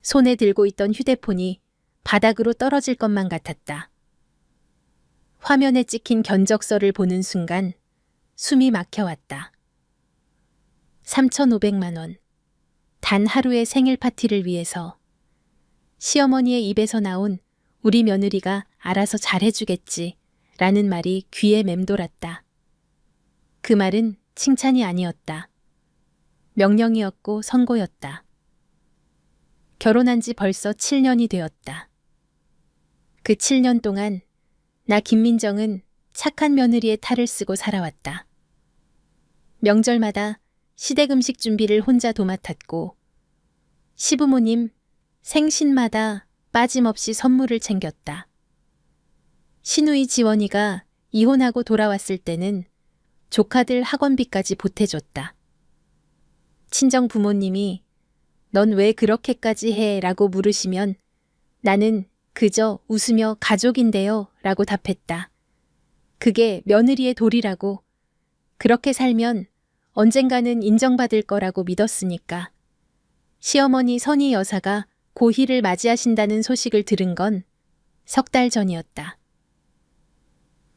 손에 들고 있던 휴대폰이 바닥으로 떨어질 것만 같았다. 화면에 찍힌 견적서를 보는 순간 숨이 막혀왔다. 3,500만 원. 단 하루의 생일 파티를 위해서. 시어머니의 입에서 나온 우리 며느리가 알아서 잘해주겠지 라는 말이 귀에 맴돌았다. 그 말은 칭찬이 아니었다. 명령이었고 선고였다. 결혼한 지 벌써 7년이 되었다. 그 7년 동안 나 김민정은 착한 며느리의 탈을 쓰고 살아왔다. 명절마다 시댁 음식 준비를 혼자 도맡았고 시부모님 생신마다 빠짐없이 선물을 챙겼다. 시누이 지원이가 이혼하고 돌아왔을 때는 조카들 학원비까지 보태줬다. 친정 부모님이 넌 왜 그렇게까지 해? 라고 물으시면 나는 그저 웃으며 가족인데요 라고 답했다. 그게 며느리의 도리라고. 그렇게 살면 언젠가는 인정받을 거라고 믿었으니까. 시어머니 선희 여사가 고희를 맞이하신다는 소식을 들은 건 석 달 전이었다.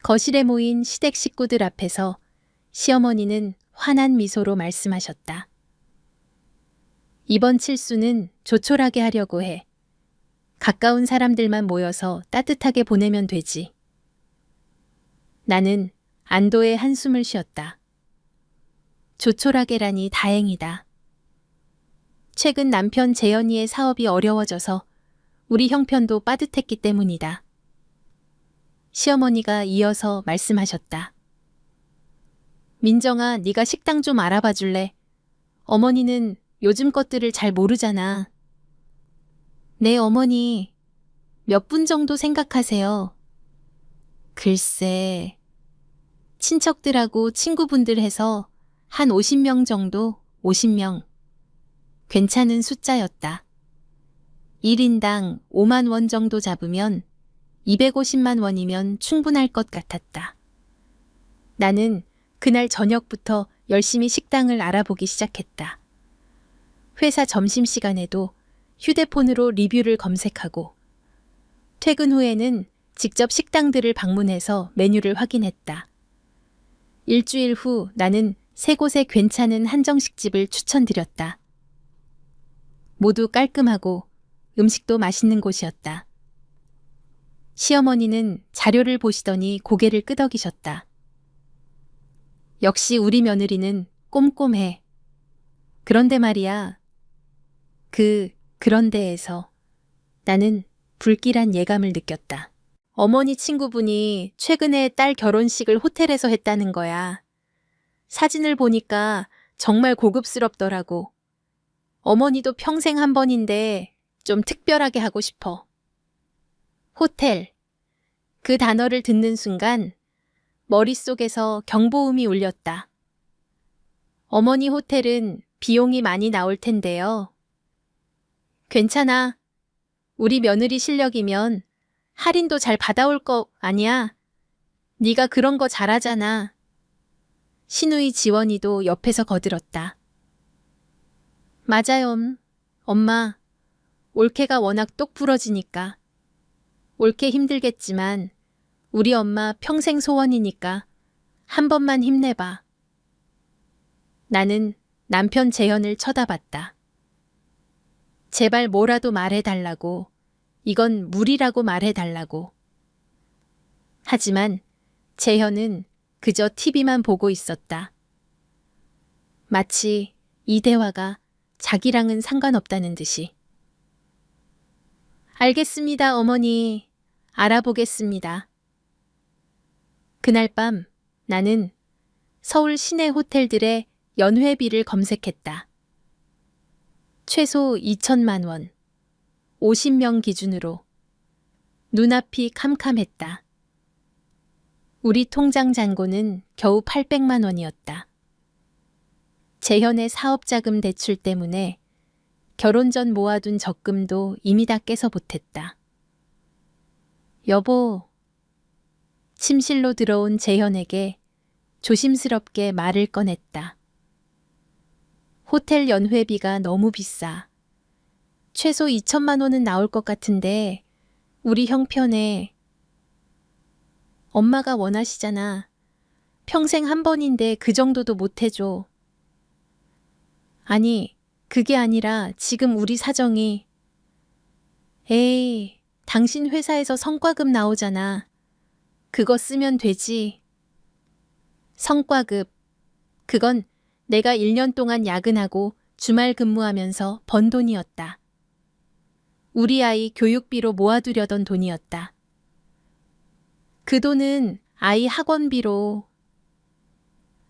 거실에 모인 시댁 식구들 앞에서 시어머니는 환한 미소로 말씀하셨다. 이번 칠수는 조촐하게 하려고 해. 가까운 사람들만 모여서 따뜻하게 보내면 되지. 나는 안도의 한숨을 쉬었다. 조촐하게라니 다행이다. 최근 남편 재현이의 사업이 어려워져서 우리 형편도 빠듯했기 때문이다. 시어머니가 이어서 말씀하셨다. 민정아, 네가 식당 좀 알아봐 줄래? 어머니는 요즘 것들을 잘 모르잖아. 네, 어머니. 몇 분 정도 생각하세요? 글쎄, 친척들하고 친구분들 해서 한 50명 정도? 50명. 괜찮은 숫자였다. 1인당 5만 원 정도 잡으면 250만 원이면 충분할 것 같았다. 나는 그날 저녁부터 열심히 식당을 알아보기 시작했다. 회사 점심시간에도 휴대폰으로 리뷰를 검색하고 퇴근 후에는 직접 식당들을 방문해서 메뉴를 확인했다. 일주일 후 나는 세 곳의 괜찮은 한정식집을 추천드렸다. 모두 깔끔하고 음식도 맛있는 곳이었다. 시어머니는 자료를 보시더니 고개를 끄덕이셨다. 역시 우리 며느리는 꼼꼼해. 그런데 말이야. 그런데에서 나는 불길한 예감을 느꼈다. 어머니 친구분이 최근에 딸 결혼식을 호텔에서 했다는 거야. 사진을 보니까 정말 고급스럽더라고. 어머니도 평생 한 번인데 좀 특별하게 하고 싶어. 호텔. 그 단어를 듣는 순간 머릿속에서 경보음이 울렸다. 어머니 호텔은 비용이 많이 나올 텐데요. 괜찮아. 우리 며느리 실력이면 할인도 잘 받아올 거 아니야. 네가 그런 거 잘하잖아. 시누이 지원이도 옆에서 거들었다. 맞아요. 엄마. 올케가 워낙 똑 부러지니까. 올케 힘들겠지만 우리 엄마 평생 소원이니까 한 번만 힘내봐. 나는 남편 재현을 쳐다봤다. 제발 뭐라도 말해달라고. 이건 무리라고 말해달라고. 하지만 재현은 그저 TV만 보고 있었다. 마치 이 대화가 자기랑은 상관없다는 듯이. 알겠습니다, 어머니. 알아보겠습니다. 그날 밤 나는 서울 시내 호텔들의 연회비를 검색했다. 최소 2천만 원, 50명 기준으로. 눈앞이 캄캄했다. 우리 통장 잔고는 겨우 800만 원이었다. 재현의 사업자금 대출 때문에 결혼 전 모아둔 적금도 이미 다 깨서 보탰다. 여보, 침실로 들어온 재현에게 조심스럽게 말을 꺼냈다. 호텔 연회비가 너무 비싸. 최소 2천만 원은 나올 것 같은데 우리 형편에. 엄마가 원하시잖아. 평생 한 번인데 그 정도도 못 해줘. 아니, 그게 아니라 지금 우리 사정이. 에이, 당신 회사에서 성과급 나오잖아. 그거 쓰면 되지. 성과급. 그건 내가 1년 동안 야근하고 주말 근무하면서 번 돈이었다. 우리 아이 교육비로 모아두려던 돈이었다. 그 돈은 아이 학원비로.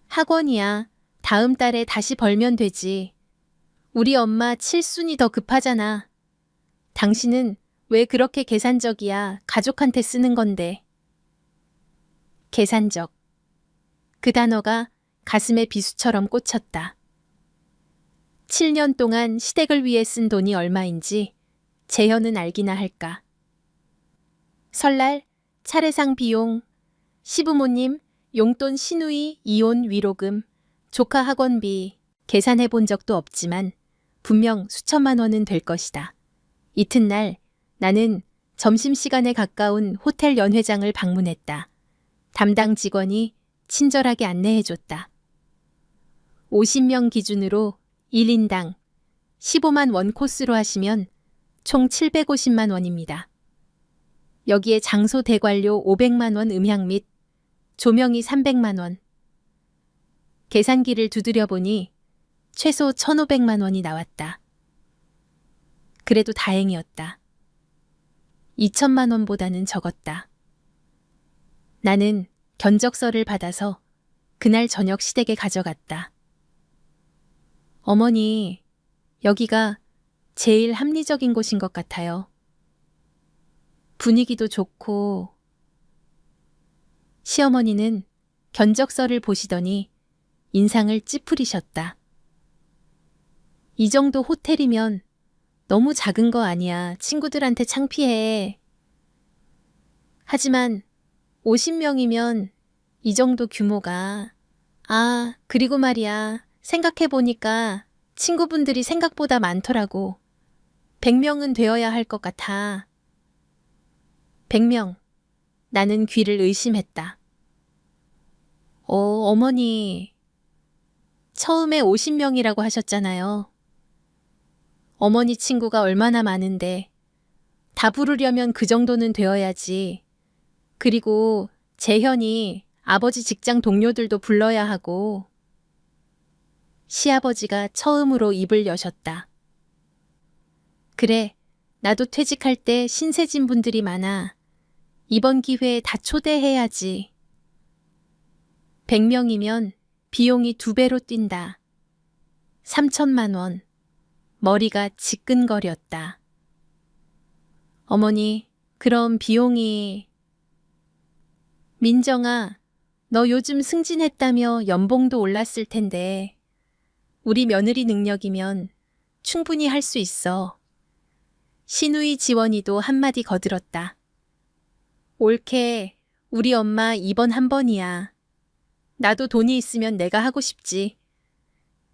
학원이야. 다음 달에 다시 벌면 되지. 우리 엄마 칠순이 더 급하잖아. 당신은 왜 그렇게 계산적이야? 가족한테 쓰는 건데. 계산적. 그 단어가 가슴에 비수처럼 꽂혔다. 7년 동안 시댁을 위해 쓴 돈이 얼마인지 재현은 알기나 할까. 설날, 차례상 비용, 시부모님, 용돈 시누이 이혼 위로금, 조카 학원비 계산해 본 적도 없지만 분명 수천만 원은 될 것이다. 이튿날 나는 점심시간에 가까운 호텔 연회장을 방문했다. 담당 직원이 친절하게 안내해줬다. 50명 기준으로 1인당 15만 원 코스로 하시면 총 750만 원입니다. 여기에 장소 대관료 500만 원 음향 및 조명이 300만 원. 계산기를 두드려보니 최소 1,500만 원이 나왔다. 그래도 다행이었다. 2천만 원보다는 적었다. 나는 견적서를 받아서 그날 저녁 시댁에 가져갔다. 어머니, 여기가 제일 합리적인 곳인 것 같아요. 분위기도 좋고. 시어머니는 견적서를 보시더니 인상을 찌푸리셨다. 이 정도 호텔이면 너무 작은 거 아니야. 친구들한테 창피해. 하지만 50명이면 이 정도 규모가. 아, 그리고 말이야. 생각해보니까 친구분들이 생각보다 많더라고. 100명은 되어야 할 것 같아. 100명. 나는 귀를 의심했다. 어머니. 처음에 50명이라고 하셨잖아요. 어머니 친구가 얼마나 많은데 다 부르려면 그 정도는 되어야지. 그리고 재현이 아버지 직장 동료들도 불러야 하고. 시아버지가 처음으로 입을 여셨다. 그래, 나도 퇴직할 때 신세진 분들이 많아. 이번 기회에 다 초대해야지. 100명이면 비용이 2배로 뛴다. 3천만 원. 머리가 지끈거렸다. 어머니, 그럼 비용이. 민정아, 너 요즘 승진했다며 연봉도 올랐을 텐데 우리 며느리 능력이면 충분히 할 수 있어. 시누이 지원이도 한마디 거들었다. 옳게, 우리 엄마 이번 한 번이야. 나도 돈이 있으면 내가 하고 싶지.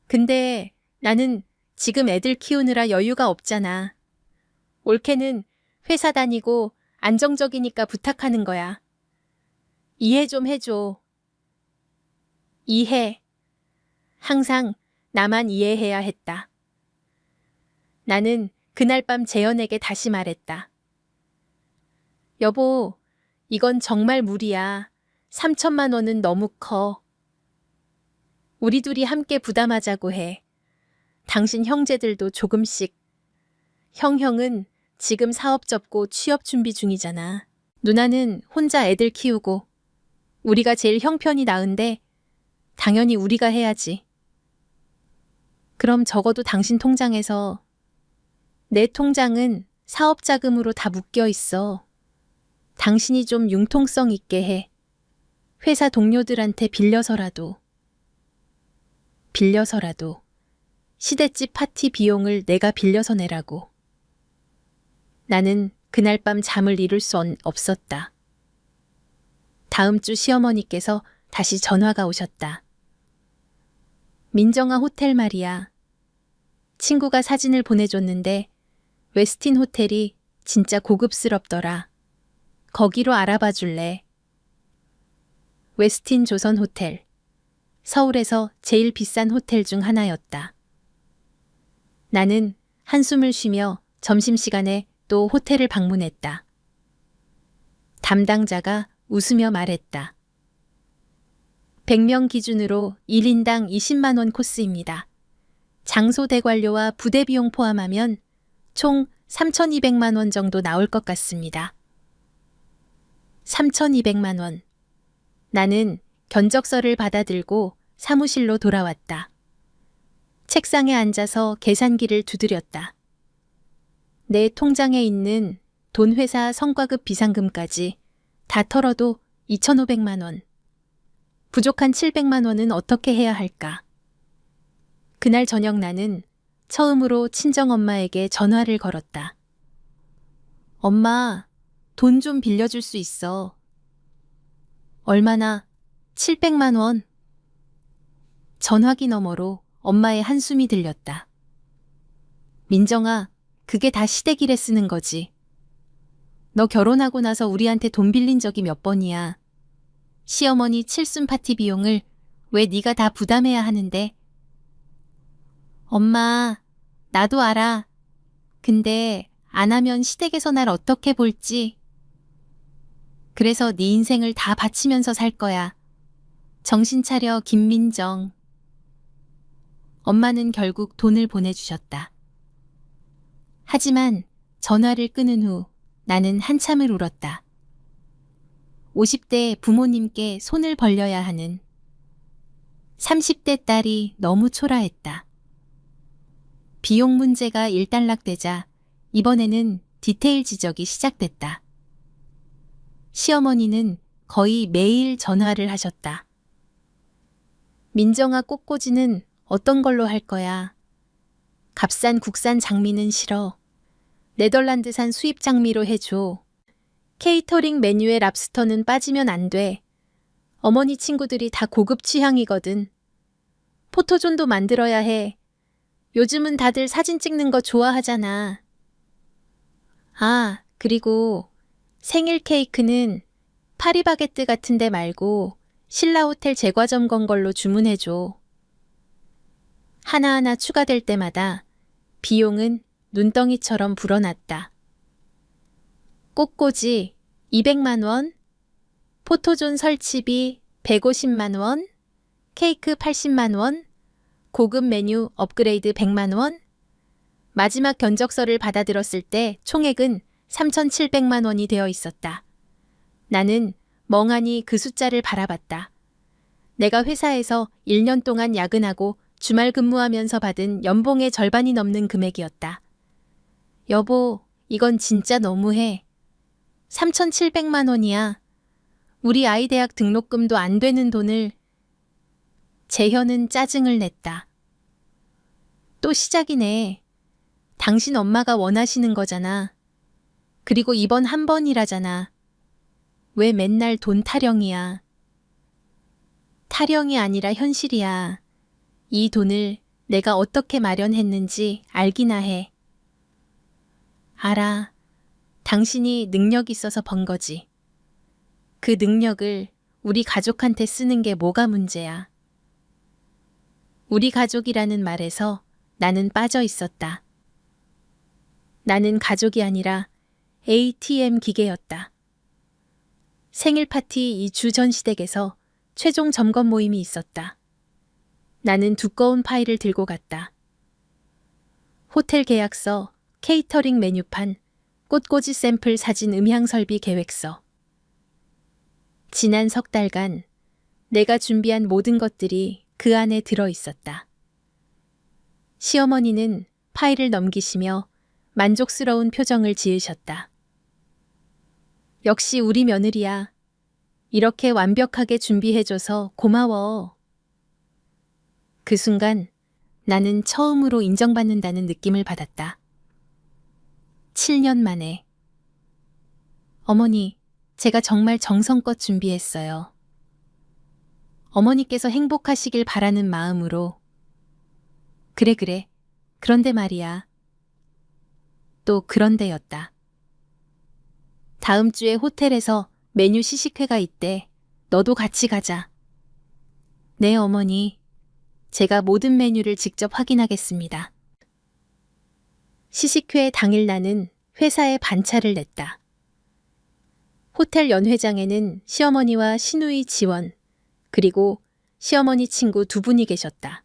근데 나는 지금 애들 키우느라 여유가 없잖아. 올케는 회사 다니고 안정적이니까 부탁하는 거야. 이해 좀 해줘. 이해. 항상 나만 이해해야 했다. 나는 그날 밤 재현에게 다시 말했다. 여보, 이건 정말 무리야. 3천만 원은 너무 커. 우리 둘이 함께 부담하자고 해. 당신 형제들도 조금씩. 형은 지금 사업 접고 취업 준비 중이잖아. 누나는 혼자 애들 키우고 우리가 제일 형편이 나은데 당연히 우리가 해야지. 그럼 적어도 당신 통장에서. 내 통장은 사업 자금으로 다 묶여 있어. 당신이 좀 융통성 있게 해. 회사 동료들한테 빌려서라도. 시댁집 파티 비용을 내가 빌려서 내라고. 나는 그날 밤 잠을 이룰 수 없었다. 다음 주 시어머니께서 다시 전화가 오셨다. 민정아 호텔 말이야. 친구가 사진을 보내줬는데 웨스틴 호텔이 진짜 고급스럽더라. 거기로 알아봐 줄래? 웨스틴 조선 호텔. 서울에서 제일 비싼 호텔 중 하나였다. 나는 한숨을 쉬며 점심시간에 또 호텔을 방문했다. 담당자가 웃으며 말했다. 100명 기준으로 1인당 20만 원 코스입니다. 장소 대관료와 부대 비용 포함하면 총 3,200만 원 정도 나올 것 같습니다. 3,200만 원. 나는 견적서를 받아들고 사무실로 돌아왔다. 책상에 앉아서 계산기를 두드렸다. 내 통장에 있는 돈 회사 성과급 비상금까지 다 털어도 2,500만 원. 부족한 700만 원은 어떻게 해야 할까? 그날 저녁 나는 처음으로 친정엄마에게 전화를 걸었다. 엄마, 돈 좀 빌려줄 수 있어. 얼마나? 700만 원. 전화기 너머로 엄마의 한숨이 들렸다. 민정아, 그게 다 시댁일에 쓰는 거지. 너 결혼하고 나서 우리한테 돈 빌린 적이 몇 번이야. 시어머니 칠순 파티 비용을 왜 네가 다 부담해야 하는데? 엄마, 나도 알아. 근데 안 하면 시댁에서 날 어떻게 볼지. 그래서 네 인생을 다 바치면서 살 거야. 정신 차려, 김민정. 엄마는 결국 돈을 보내주셨다. 하지만 전화를 끊은 후 나는 한참을 울었다. 50대 부모님께 손을 벌려야 하는 30대 딸이 너무 초라했다. 비용 문제가 일단락되자 이번에는 디테일 지적이 시작됐다. 시어머니는 거의 매일 전화를 하셨다. 민정아, 꽃꽂이는 어떤 걸로 할 거야? 값싼 국산 장미는 싫어. 네덜란드산 수입 장미로 해줘. 케이터링 메뉴에 랍스터는 빠지면 안 돼. 어머니 친구들이 다 고급 취향이거든. 포토존도 만들어야 해. 요즘은 다들 사진 찍는 거 좋아하잖아. 아, 그리고 생일 케이크는 파리바게뜨 같은 데 말고 신라호텔 제과점 걸로 주문해줘. 하나하나 추가될 때마다 비용은 눈덩이처럼 불어났다. 꽃꽂이 200만 원, 포토존 설치비 150만 원, 케이크 80만 원, 고급 메뉴 업그레이드 100만 원, 마지막 견적서를 받아들었을 때 총액은 3,700만 원이 되어 있었다. 나는 멍하니 그 숫자를 바라봤다. 내가 회사에서 1년 동안 야근하고 주말 근무하면서 받은 연봉의 절반이 넘는 금액이었다. 여보, 이건 진짜 너무해. 3,700만 원이야. 우리 아이 대학 등록금도 안 되는 돈을. 재현은 짜증을 냈다. 또 시작이네. 당신 엄마가 원하시는 거잖아. 그리고 이번 한 번이라잖아. 왜 맨날 돈 타령이야. 타령이 아니라 현실이야. 이 돈을 내가 어떻게 마련했는지 알기나 해. 알아. 당신이 능력 있어서 번 거지. 그 능력을 우리 가족한테 쓰는 게 뭐가 문제야. 우리 가족이라는 말에서 나는 빠져 있었다. 나는 가족이 아니라 ATM 기계였다. 생일 파티 2주 전 시댁에서 최종 점검 모임이 있었다. 나는 두꺼운 파일을 들고 갔다. 호텔 계약서, 케이터링 메뉴판, 꽃꽂이 샘플 사진 음향 설비 계획서. 지난 석 달간 내가 준비한 모든 것들이 그 안에 들어 있었다. 시어머니는 파일을 넘기시며 만족스러운 표정을 지으셨다. 역시 우리 며느리야. 이렇게 완벽하게 준비해줘서 고마워. 그 순간 나는 처음으로 인정받는다는 느낌을 받았다. 7년 만에. 어머니, 제가 정말 정성껏 준비했어요. 어머니께서 행복하시길 바라는 마음으로. 그래. 그런데 말이야. 또 그런데였다. 다음 주에 호텔에서 메뉴 시식회가 있대. 너도 같이 가자. 네, 어머니. 제가 모든 메뉴를 직접 확인하겠습니다. 시식회 당일 나는 회사에 반차를 냈다. 호텔 연회장에는 시어머니와 시누이 지원, 그리고 시어머니 친구 두 분이 계셨다.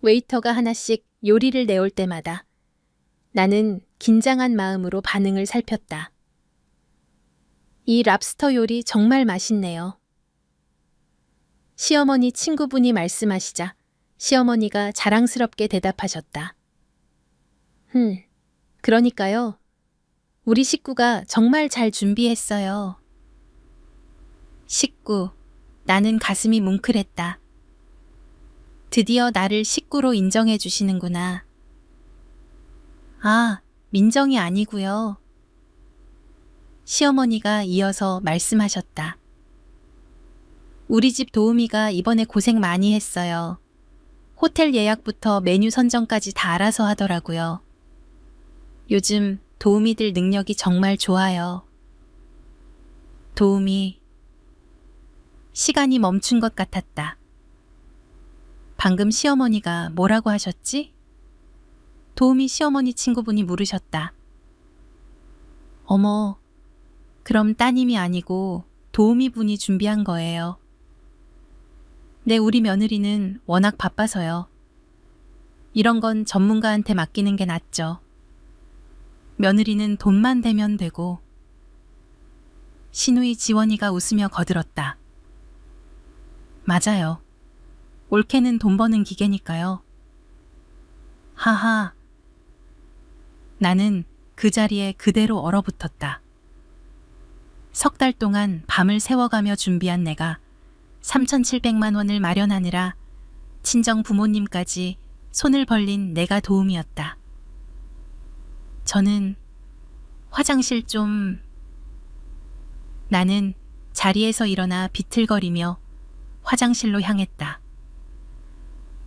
웨이터가 하나씩 요리를 내올 때마다 나는 긴장한 마음으로 반응을 살폈다. 이 랍스터 요리 정말 맛있네요. 시어머니 친구분이 말씀하시자 시어머니가 자랑스럽게 대답하셨다. 그러니까요. 우리 식구가 정말 잘 준비했어요. 식구, 나는 가슴이 뭉클했다. 드디어 나를 식구로 인정해 주시는구나. 아, 민정이 아니고요. 시어머니가 이어서 말씀하셨다. 우리 집 도우미가 이번에 고생 많이 했어요. 호텔 예약부터 메뉴 선정까지 다 알아서 하더라고요. 요즘 도우미들 능력이 정말 좋아요. 도우미. 시간이 멈춘 것 같았다. 방금 시어머니가 뭐라고 하셨지? 도우미 시어머니 친구분이 물으셨다. 어머, 그럼 따님이 아니고 도우미 분이 준비한 거예요. 네, 우리 며느리는 워낙 바빠서요. 이런 건 전문가한테 맡기는 게 낫죠. 며느리는 돈만 대면 되고. 시누이 지원이가 웃으며 거들었다. 맞아요. 올케는 돈 버는 기계니까요. 하하. 나는 그 자리에 그대로 얼어붙었다. 석 달 동안 밤을 새워가며 준비한 내가 3,700만 원을 마련하느라 친정 부모님까지 손을 벌린 내가 도움이었다. 저는 화장실 좀... 나는 자리에서 일어나 비틀거리며 화장실로 향했다.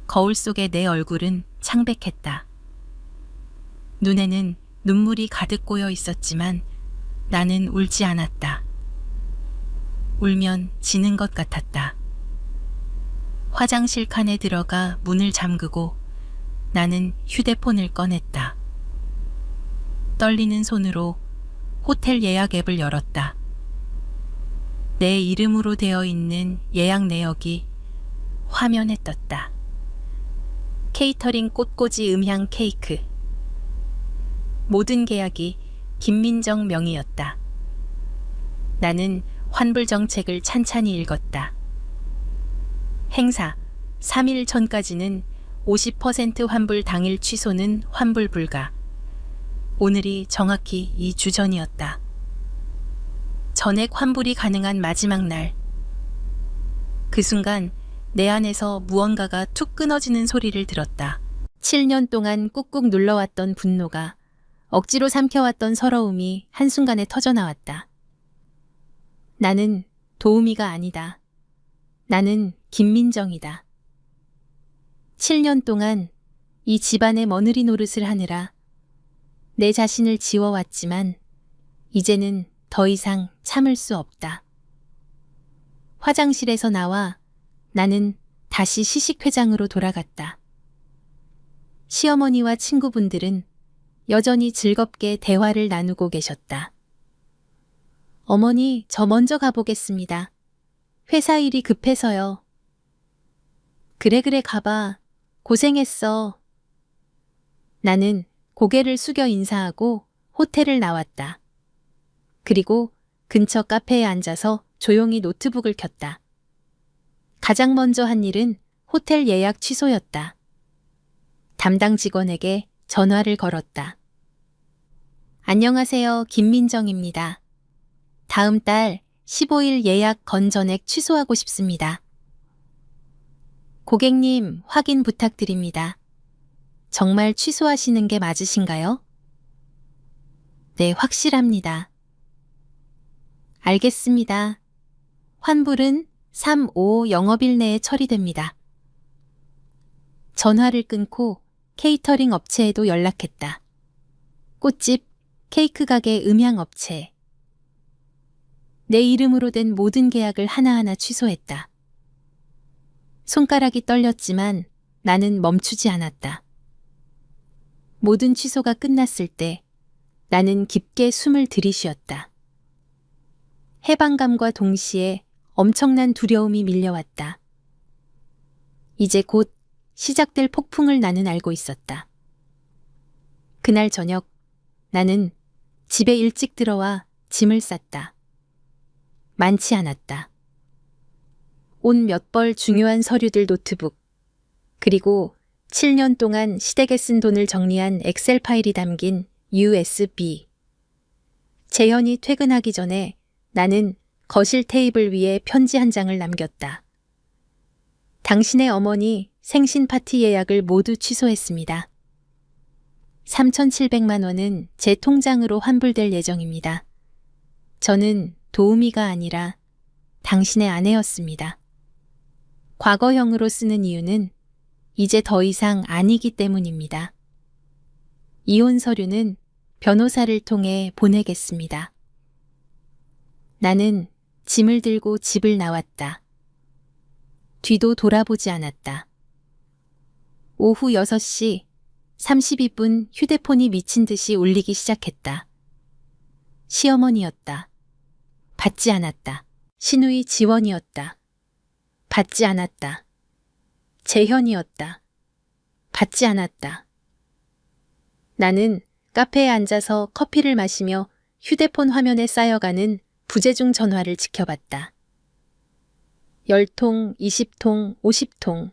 거울 속의 내 얼굴은 창백했다. 눈에는 눈물이 가득 고여 있었지만 나는 울지 않았다. 울면 지는 것 같았다. 화장실 칸에 들어가 문을 잠그고 나는 휴대폰을 꺼냈다. 떨리는 손으로 호텔 예약 앱을 열었다. 내 이름으로 되어 있는 예약 내역이 화면에 떴다. 케이터링 꽃꽂이 음향 케이크. 모든 계약이 김민정 명의였다. 나는 환불 정책을 찬찬히 읽었다. 행사 3일 전까지는 50% 환불 당일 취소는 환불 불가. 오늘이 정확히 이 주전이었다. 전액 환불이 가능한 마지막 날. 그 순간 내 안에서 무언가가 툭 끊어지는 소리를 들었다. 7년 동안 꾹꾹 눌러왔던 분노가, 억지로 삼켜왔던 서러움이 한순간에 터져나왔다. 나는 도우미가 아니다. 나는 김민정이다. 7년 동안 이 집안의 며느리 노릇을 하느라 내 자신을 지워왔지만 이제는 더 이상 참을 수 없다. 화장실에서 나와 나는 다시 시식회장으로 돌아갔다. 시어머니와 친구분들은 여전히 즐겁게 대화를 나누고 계셨다. 어머니, 저 먼저 가보겠습니다. 회사 일이 급해서요. 그래 가봐. 고생했어. 나는 고개를 숙여 인사하고 호텔을 나왔다. 그리고 근처 카페에 앉아서 조용히 노트북을 켰다. 가장 먼저 한 일은 호텔 예약 취소였다. 담당 직원에게 전화를 걸었다. 안녕하세요, 김민정입니다. 다음 달 15일 예약 건전액 취소하고 싶습니다. 고객님, 확인 부탁드립니다. 정말 취소하시는 게 맞으신가요? 네, 확실합니다. 알겠습니다. 환불은 3, 5 영업일 내에 처리됩니다. 전화를 끊고 케이터링 업체에도 연락했다. 꽃집, 케이크 가게, 음향업체. 내 이름으로 된 모든 계약을 하나하나 취소했다. 손가락이 떨렸지만 나는 멈추지 않았다. 모든 취소가 끝났을 때 나는 깊게 숨을 들이쉬었다. 해방감과 동시에 엄청난 두려움이 밀려왔다. 이제 곧 시작될 폭풍을 나는 알고 있었다. 그날 저녁 나는 집에 일찍 들어와 짐을 쌌다. 많지 않았다. 옷 몇 벌, 중요한 서류들, 노트북, 그리고 7년 동안 시댁에 쓴 돈을 정리한 엑셀 파일이 담긴 USB. 재현이 퇴근하기 전에 나는 거실 테이블 위에 편지 한 장을 남겼다. 당신의 어머니 생신 파티 예약을 모두 취소했습니다. 3,700만 원은 제 통장으로 환불될 예정입니다. 저는 도우미가 아니라 당신의 아내였습니다. 과거형으로 쓰는 이유는 이제 더 이상 아니기 때문입니다. 이혼 서류는 변호사를 통해 보내겠습니다. 나는 짐을 들고 집을 나왔다. 뒤도 돌아보지 않았다. 오후 6시 32분 휴대폰이 미친 듯이 울리기 시작했다. 시어머니였다. 받지 않았다. 신우이 지원이었다. 받지 않았다. 재현이었다. 받지 않았다. 나는 카페에 앉아서 커피를 마시며 휴대폰 화면에 쌓여가는 부재중 전화를 지켜봤다. 10통, 20통, 50통.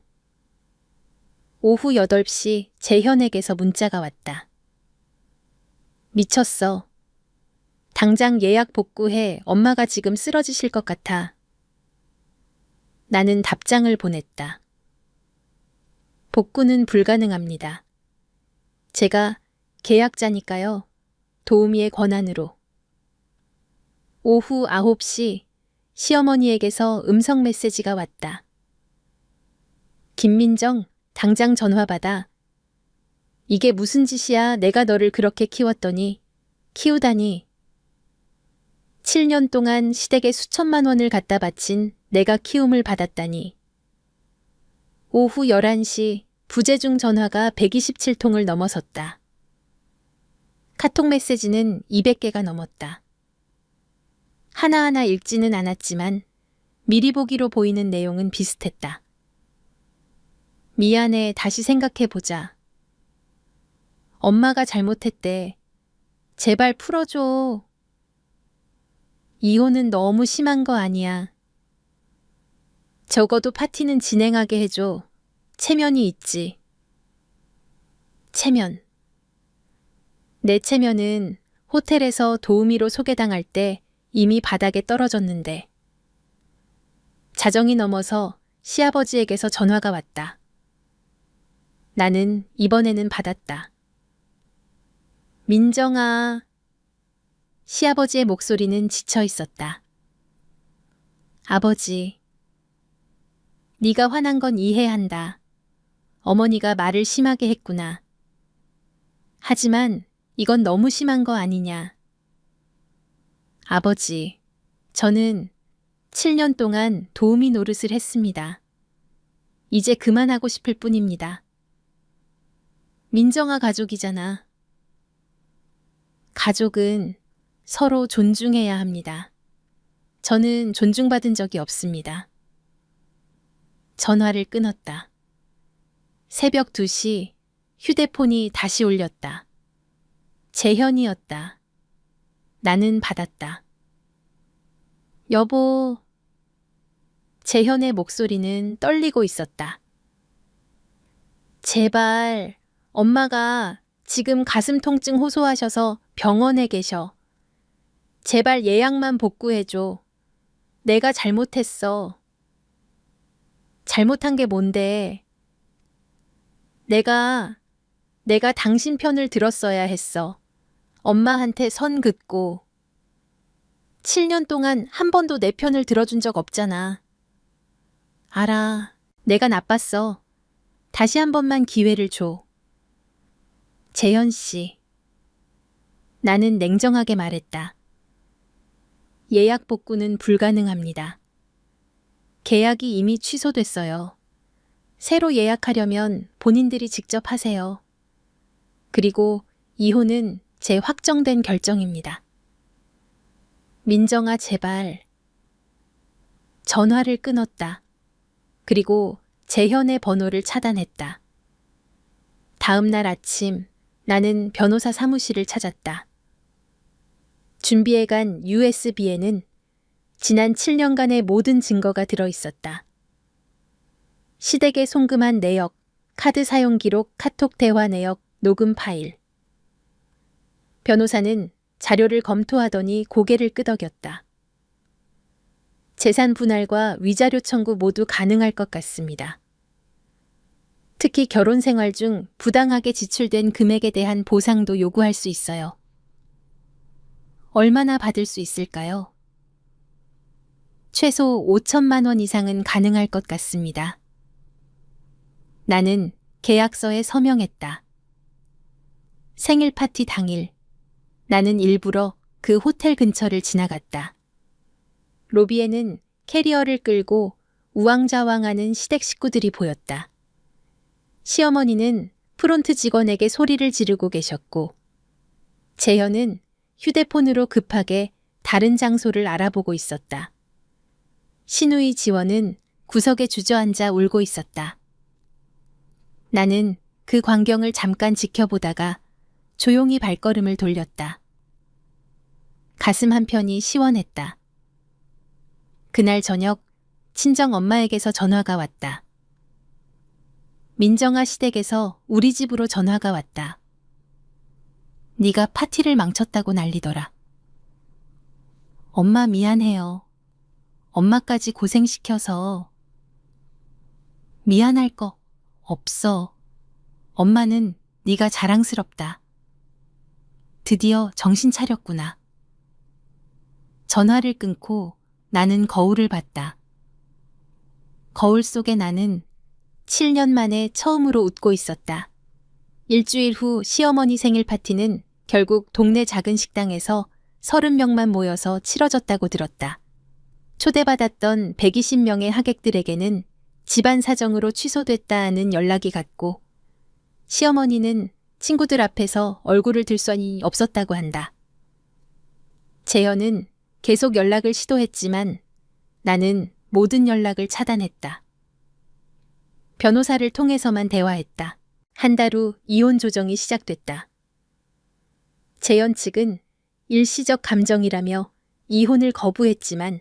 오후 8시 재현에게서 문자가 왔다. 미쳤어. 당장 예약 복구해. 엄마가 지금 쓰러지실 것 같아. 나는 답장을 보냈다. 복구는 불가능합니다. 제가 계약자니까요. 도우미의 권한으로. 오후 9시 시어머니에게서 음성 메시지가 왔다. 김민정, 당장 전화 받아. 이게 무슨 짓이야. 내가 너를 그렇게 키웠더니. 키우다니. 7년 동안 시댁에 수천만 원을 갖다 바친 내가 키움을 받았다니. 오후 11시 부재중 전화가 127통을 넘어섰다. 카톡 메시지는 200개가 넘었다. 하나하나 읽지는 않았지만 미리 보기로 보이는 내용은 비슷했다. 미안해, 다시 생각해보자. 엄마가 잘못했대. 제발 풀어줘. 이혼은 너무 심한 거 아니야. 적어도 파티는 진행하게 해줘. 체면이 있지. 체면. 내 체면은 호텔에서 도우미로 소개당할 때 이미 바닥에 떨어졌는데. 자정이 넘어서 시아버지에게서 전화가 왔다. 나는 이번에는 받았다. 민정아. 시아버지의 목소리는 지쳐 있었다. 아버지. 네가 화난 건 이해한다. 어머니가 말을 심하게 했구나. 하지만 이건 너무 심한 거 아니냐. 아버지, 저는 7년 동안 도우미 노릇을 했습니다. 이제 그만하고 싶을 뿐입니다. 민정아 가족이잖아. 가족은 서로 존중해야 합니다. 저는 존중받은 적이 없습니다. 전화를 끊었다. 새벽 2시 휴대폰이 다시 울렸다. 재현이었다. 나는 받았다. 여보. 재현의 목소리는 떨리고 있었다. 제발, 엄마가 지금 가슴 통증 호소하셔서 병원에 계셔. 제발 예약만 복구해줘. 내가 잘못했어. 잘못한 게 뭔데? 내가 당신 편을 들었어야 했어. 엄마한테 선 긋고. 7년 동안 한 번도 내 편을 들어준 적 없잖아. 알아. 내가 나빴어. 다시 한 번만 기회를 줘. 재현 씨. 나는 냉정하게 말했다. 예약 복구는 불가능합니다. 계약이 이미 취소됐어요. 새로 예약하려면 본인들이 직접 하세요. 그리고 이혼은 제 확정된 결정입니다. 민정아, 제발. 전화를 끊었다. 그리고 재현의 번호를 차단했다. 다음 날 아침 나는 변호사 사무실을 찾았다. 준비해간 USB에는 지난 7년간의 모든 증거가 들어있었다. 시댁에 송금한 내역, 카드 사용 기록, 카톡 대화 내역, 녹음 파일. 변호사는 자료를 검토하더니 고개를 끄덕였다. 재산 분할과 위자료 청구 모두 가능할 것 같습니다. 특히 결혼 생활 중 부당하게 지출된 금액에 대한 보상도 요구할 수 있어요. 얼마나 받을 수 있을까요? 최소 5천만 원 이상은 가능할 것 같습니다. 나는 계약서에 서명했다. 생일 파티 당일, 나는 일부러 그 호텔 근처를 지나갔다. 로비에는 캐리어를 끌고 우왕좌왕하는 시댁 식구들이 보였다. 시어머니는 프론트 직원에게 소리를 지르고 계셨고, 재현은 휴대폰으로 급하게 다른 장소를 알아보고 있었다. 신우이 지원은 구석에 주저앉아 울고 있었다. 나는 그 광경을 잠깐 지켜보다가 조용히 발걸음을 돌렸다. 가슴 한편이 시원했다. 그날 저녁 친정 엄마에게서 전화가 왔다. 민정아, 시댁에서 우리 집으로 전화가 왔다. 네가 파티를 망쳤다고 난리더라. 엄마 미안해요. 엄마까지 고생시켜서. 미안할 거 없어. 엄마는 네가 자랑스럽다. 드디어 정신 차렸구나. 전화를 끊고 나는 거울을 봤다. 거울 속에 나는 7년 만에 처음으로 웃고 있었다. 일주일 후 시어머니 생일 파티는 결국 동네 작은 식당에서 30명만 모여서 치러졌다고 들었다. 초대받았던 120명의 하객들에게는 집안 사정으로 취소됐다는 연락이 갔고, 시어머니는 친구들 앞에서 얼굴을 들 수는 없었다고 한다. 재현은 계속 연락을 시도했지만 나는 모든 연락을 차단했다. 변호사를 통해서만 대화했다. 한 달 후 이혼 조정이 시작됐다. 재현 측은 일시적 감정이라며 이혼을 거부했지만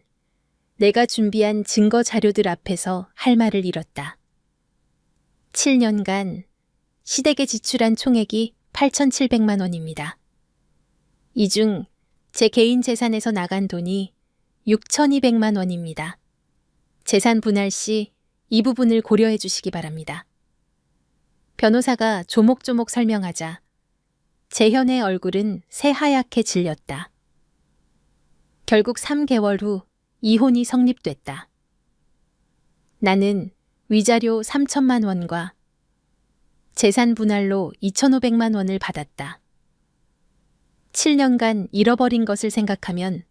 내가 준비한 증거 자료들 앞에서 할 말을 잃었다. 7년간 시댁에 지출한 총액이 8,700만 원입니다. 이 중 제 개인 재산에서 나간 돈이 6,200만 원입니다. 재산 분할 시 이 부분을 고려해 주시기 바랍니다. 변호사가 조목조목 설명하자 재현의 얼굴은 새하얗게 질렸다. 결국 3개월 후 이혼이 성립됐다. 나는 위자료 3천만 원과 재산 분할로 2,500만 원을 받았다. 7년간 잃어버린 것을 생각하면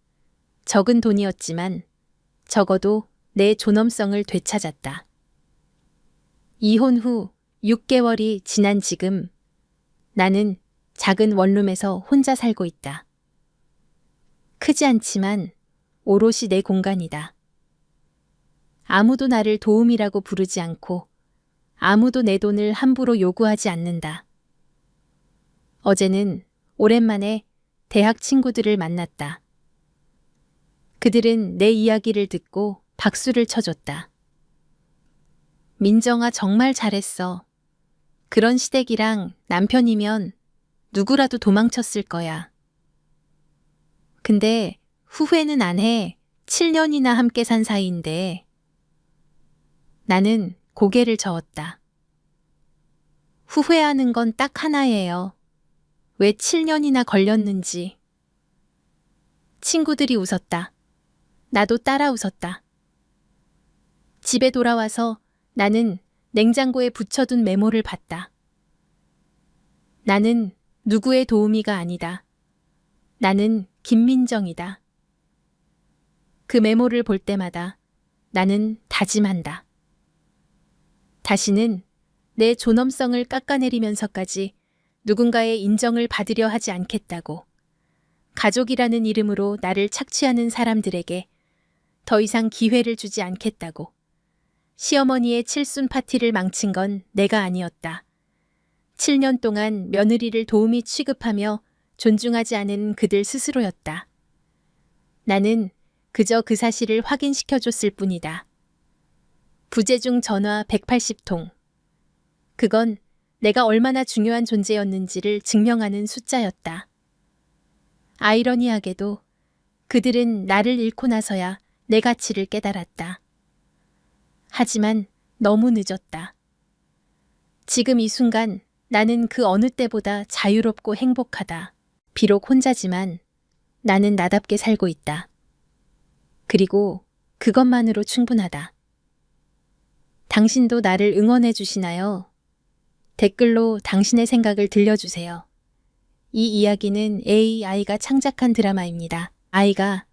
적은 돈이었지만 적어도 내 존엄성을 되찾았다. 이혼 후 6개월이 지난 지금 나는 작은 원룸에서 혼자 살고 있다. 크지 않지만 오롯이 내 공간이다. 아무도 나를 도움이라고 부르지 않고 아무도 내 돈을 함부로 요구하지 않는다. 어제는 오랜만에 대학 친구들을 만났다. 그들은 내 이야기를 듣고 박수를 쳐줬다. 민정아, 정말 잘했어. 그런 시댁이랑 남편이면 누구라도 도망쳤을 거야. 근데 후회는 안 해. 7년이나 함께 산 사이인데. 나는 고개를 저었다. 후회하는 건 딱 하나예요. 왜 7년이나 걸렸는지. 친구들이 웃었다. 나도 따라 웃었다. 집에 돌아와서 나는 냉장고에 붙여둔 메모를 봤다. 나는 누구의 도우미가 아니다. 나는 김민정이다. 그 메모를 볼 때마다 나는 다짐한다. 다시는 내 존엄성을 깎아내리면서까지 누군가의 인정을 받으려 하지 않겠다고. 가족이라는 이름으로 나를 착취하는 사람들에게 더 이상 기회를 주지 않겠다고. 시어머니의 칠순 파티를 망친 건 내가 아니었다. 7년 동안 며느리를 도우미 취급하며 존중하지 않은 그들 스스로였다. 나는 그저 그 사실을 확인시켜줬을 뿐이다. 부재중 전화 180통. 그건 내가 얼마나 중요한 존재였는지를 증명하는 숫자였다. 아이러니하게도 그들은 나를 잃고 나서야 내 가치를 깨달았다. 하지만 너무 늦었다. 지금 이 순간 나는 그 어느 때보다 자유롭고 행복하다. 비록 혼자지만 나는 나답게 살고 있다. 그리고 그것만으로 충분하다. 당신도 나를 응원해 주시나요? 댓글로 당신의 생각을 들려주세요. 이 이야기는 AI가 창작한 드라마입니다. 아이가